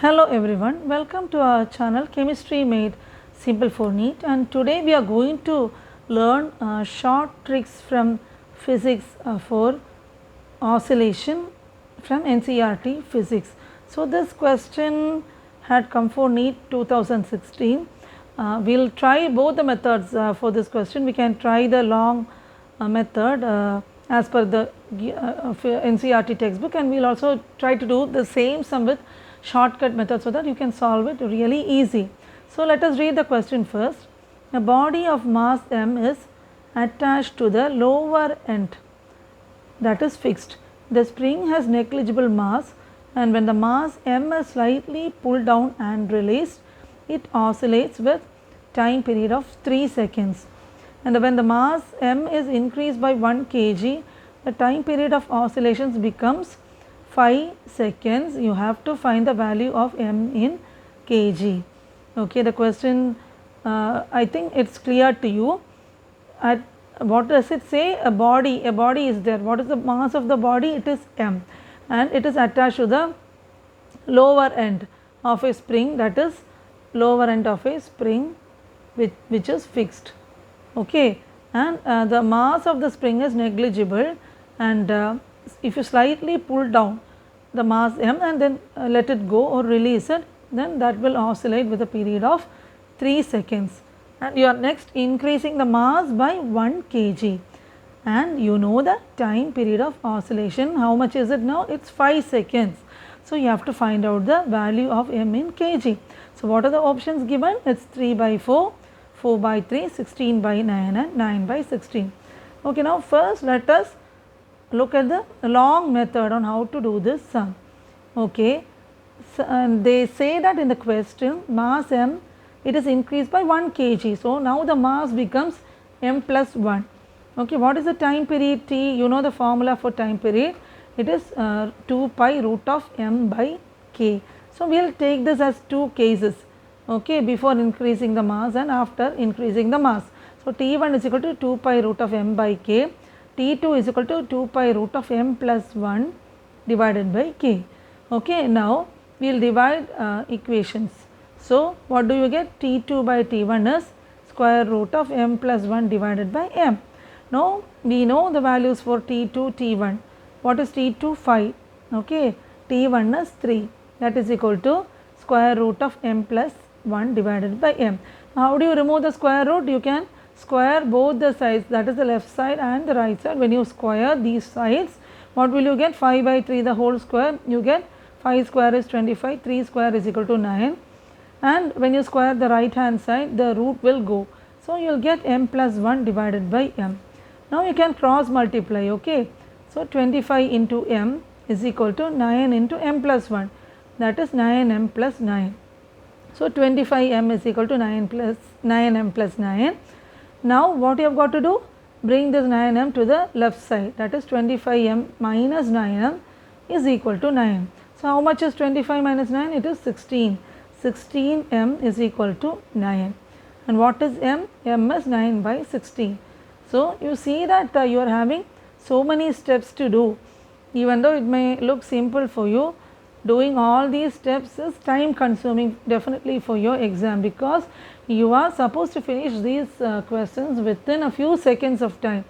Hello everyone, welcome to our channel Chemistry Made Simple for NEET, and today we are going to learn short tricks from physics for oscillation from NCERT physics. So this question had come for NEET 2016. We will try both the methods for this question. We can try the long method as per the NCERT textbook, and we will also try to do the same sum with shortcut method so that you can solve it really easy. So let us read the question first. A body of mass m is attached to the lower end, that is fixed. The spring has negligible mass, and when the mass m is slightly pulled down and released, it oscillates with time period of 3 seconds. And when the mass m is increased by 1 kg, the time period of oscillations becomes 5 seconds. You have to find the value of m in kg. Okay, the question I think it's clear to you. What does it say? A body is there. What is the mass of the body? It is m, and it is attached to the lower end of a spring, that is lower end of a spring which is fixed. Okay, and the mass of the spring is negligible, and if you slightly pull down the mass m and then let it go or release it, then that will oscillate with a period of 3 seconds. And you are next increasing the mass by 1 kg, and you know the time period of oscillation. How much is it now? It's 5 seconds. So you have to find out the value of m in kg. So what are the options given? It's 3 by 4, 4 by 3, 16 by 9 and 9 by 16. Okay, now first let us look at the long method on how to do this sum. Okay, so, and they say that in the question mass m, it is increased by 1 kg. So now the mass becomes m plus 1. Okay, what is the time period t? You know the formula for time period. It is 2 pi root of m by k. So we will take this as two cases. Okay, before increasing the mass and after increasing the mass. So T1 is equal to 2 pi root of m by k. T2 is equal to 2 pi root of m plus 1 divided by k. Okay, now we will divide equations. So what do you get? T2 by T1 is square root of m plus 1 divided by m. Now we know the values for T2, T1. What is T2? 5. Okay, T1 is 3. That is equal to square root of m plus 1 divided by m. Now how do you remove the square root? You can square both the sides, that is the left side and the right side. When you square these sides, what will you get? 5 by 3 the whole square. You get 5 square is 25, 3 square is equal to 9, and when you square the right hand side, the root will go. So you will get m plus 1 divided by m. Now you can cross multiply. Okay, so 25 into m is equal to 9 into m plus 1, that is 9m plus 9. So 25m is equal to 9m plus 9. Now what you have got to do? Bring this 9m to the left side, that is 25m minus 9m is equal to 9. So how much is 25 minus 9? It is 16. 16m is equal to 9. And what is m? m is 9 by 16. So you see that you are having so many steps to do. Even though it may look simple for you, doing all these steps is time consuming definitely for your exam, because you are supposed to finish these questions within a few seconds of time,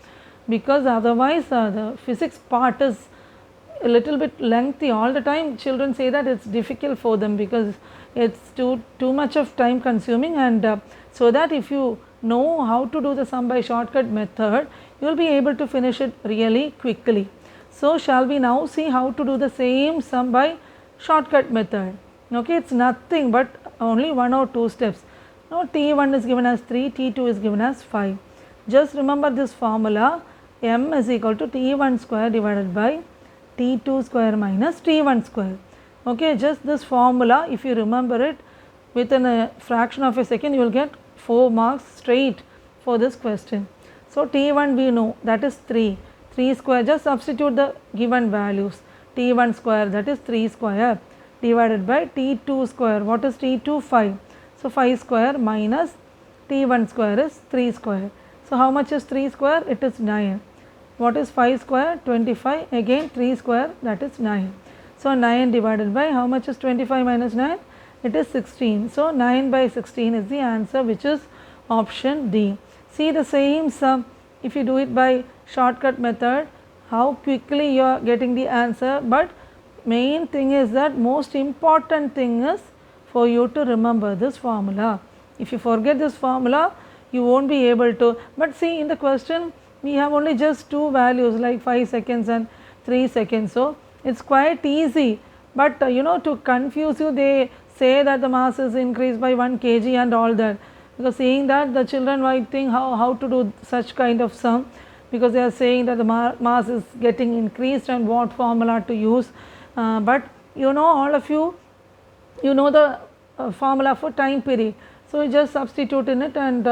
because otherwise the physics part is a little bit lengthy. All the time children say that it's difficult for them because it's too much of time consuming, and so that if you know how to do the sum by shortcut method, you will be able to finish it really quickly. So shall we now see how to do the same sum by shortcut method? Okay, it's nothing but only 1 or 2 steps. Now T1 is given as 3, T2 is given as 5. Just remember this formula, m is equal to T1 square divided by T2 square minus T1 square. Okay, just this formula, if you remember it within a fraction of a second, you will get 4 marks straight for this question. So T1 we know, that is 3. 3 square, just substitute the given values. T1 square, that is 3 square, divided by T2 square. What is T2? 5. So 5 square minus T1 square is 3 square. So how much is 3 square? It is 9. What is 5 square? 25. Again 3 square, that is 9. So 9 divided by how much is 25 minus 9? It is 16. So 9 by 16 is the answer, which is option D. See the same sum, if you do it by shortcut method, how quickly you are getting the answer, but main thing is that most important thing is for you to remember this formula. If you forget this formula, you won't be able to. But see, in the question we have only just two values like 5 seconds and 3 seconds. So it's quite easy, but to confuse you, they say that the mass is increased by 1 kg and all that, because seeing that the children might think how to do such kind of sum, because they are saying that the mass is getting increased and what formula to use. But all of you, know the formula for time period. So you just substitute in it, and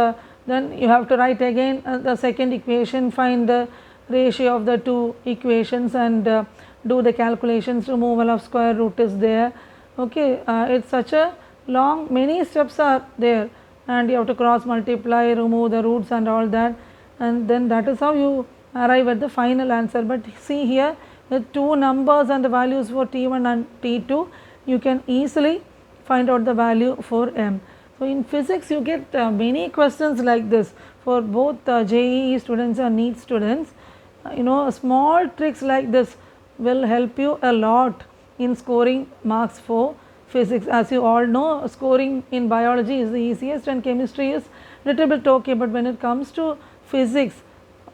then you have to write again the second equation, find the ratio of the two equations, and do the calculations. Removal of square root is there. Okay, it's such a long, many steps are there, and you have to cross multiply, remove the roots and all that, and then that is how you arrive at the final answer. But see here, the two numbers and the values for T1 and T2, you can easily find out the value for M. So in physics you get many questions like this for both JEE students and NEET students. Small tricks like this will help you a lot in scoring marks for physics. As you all know, scoring in biology is the easiest and chemistry is little bit okay, but when it comes to physics,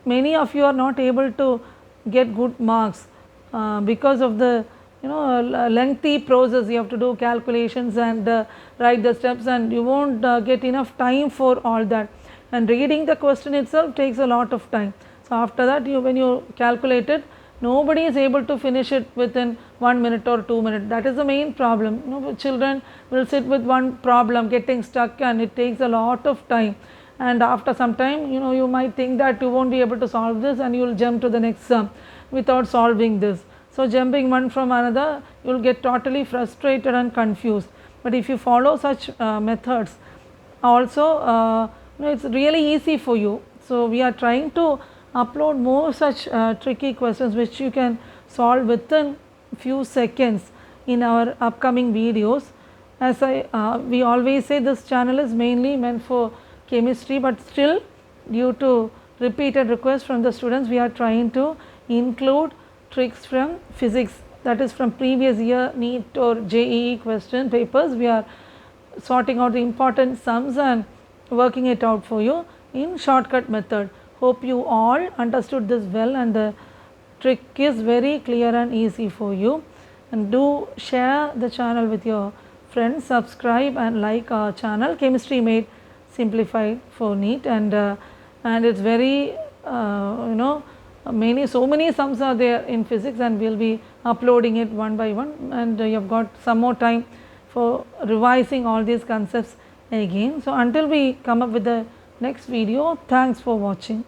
many of you are not able to get good marks because of the lengthy process. You have to do calculations and write the steps, and you won't get enough time for all that, and reading the question itself takes a lot of time. So after that, when you calculate it, nobody is able to finish it within 1 minute or 2 minutes. That is the main problem. Children will sit with one problem getting stuck, and it takes a lot of time, and after some time you might think that you won't be able to solve this, and you will jump to the next sum without solving this. So jumping one from another, you will get totally frustrated and confused. But if you follow such methods also, it's really easy for you. So we are trying to upload more such tricky questions which you can solve within few seconds in our upcoming videos. As we always say, this channel is mainly meant for chemistry, but still due to repeated requests from the students, we are trying to include tricks from physics, that is from previous year NEET or JEE question papers. We are sorting out the important sums and working it out for you in shortcut method. Hope you all understood this well, and the trick is very clear and easy for you. And do share the channel with your friends, subscribe and like our channel, Chemistry Made Simplified for NEET, and it's very so many sums are there in physics, and we will be uploading it one by one, and you have got some more time for revising all these concepts again. So until we come up with the next video, thanks for watching.